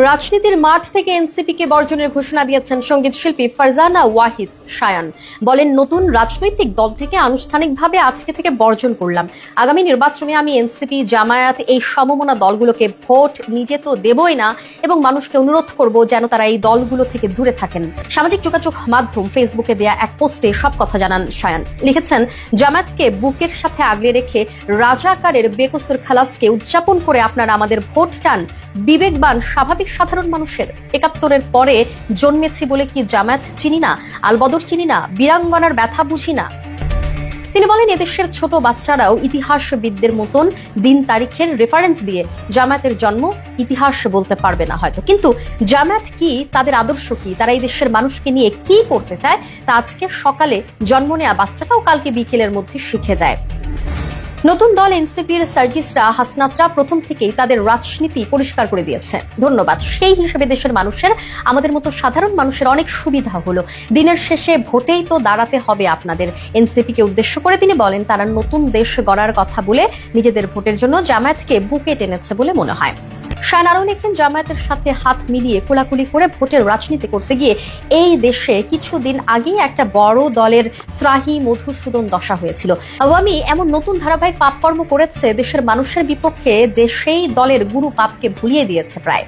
রাজনীতির মাঠ থেকে এনসিপিকে বর্জনের ঘোষণা দিয়েছেন সঙ্গীত শিল্পী ফারজানা ওয়াহিদ শায়ান। বলেন, নতুন রাজনৈতিক দলটিকে আনুষ্ঠানিকভাবে আজকে থেকে বর্জন করলাম। আগামী নির্বাচনে আমি এনসিপি, জামায়াত এই সমমনা দলগুলোকে ভোট নিজে তো দেবই না এবং মানুষকে অনুরোধ করব যেন তারা এই দলগুলো থেকে দূরে থাকেন। সামাজিক যোগাযোগ মাধ্যম ফেসবুকে দেয়া এক পোস্টে সব কথা জানান শায়ান। লিখেছেন, জামায়াতকে বুকের সাথে আগলে রেখে রাজাকারের বেকসুর খালাসকে উদযাপন করে আপনারা আমাদের ভোট চান? বিবেকবান স্বাভাবিক সাধারণ মানুষের ৭১-এর পরে জন্মেছি বলে কি জামায়াত চিনি না, আলবদর চিনি না, বীরাঙ্গনার ব্যথা বুঝি না? তিনি বলেন, এদেশের ছোট বাচ্চারাও ইতিহাসবিদদের মতন দিন তারিখের রেফারেন্স দিয়ে জামায়াতের জন্ম ইতিহাস বলতে পারবে না হয়তো, কিন্তু জামায়াত কি, তাদের আদর্শ কি, তারা এই দেশের মানুষকে নিয়ে কি করতে চায় তা আজকে সকালে জন্ম নেওয়া বাচ্চাটাও কালকে বিকেলের মধ্যে শিখে যায়। নতুন দল এনসিপির সার্জিসরা, হাসনাতরা প্রথম থেকেই তাদের রাজনীতি পরিষ্কার করে দিয়েছে। ধন্যবাদ। সেই হিসেবে দেশের মানুষের, আমাদের মতো সাধারণ মানুষের অনেক সুবিধা হলো। দিনের শেষে ভোটেই তো দাঁড়াতে হবে আপনাদের। এনসিপিকে উদ্দেশ্য করে তিনি বলেন, তারা নতুন দেশ গড়ার কথা বলে নিজেদের ভোটের জন্য জামায়াতকে বুকে টেনেছে বলে মনে হয়। শায়ান আরও লেখেন, জামায়াতের সাথে হাত মিলিয়ে কোলাকুলি করে ভোটের রাজনীতি করতে গিয়ে এই দেশে কিছুদিন আগেই একটা বড় দলের ত্রাহি মধুসূদন দশা হয়েছিল। আওয়ামী এমন নতুন ধারাবাহিক পাপকর্ম করেছে দেশের মানুষের বিপক্ষে যে সেই দলের গুরু পাপকে ভুলিয়ে দিয়েছে প্রায়।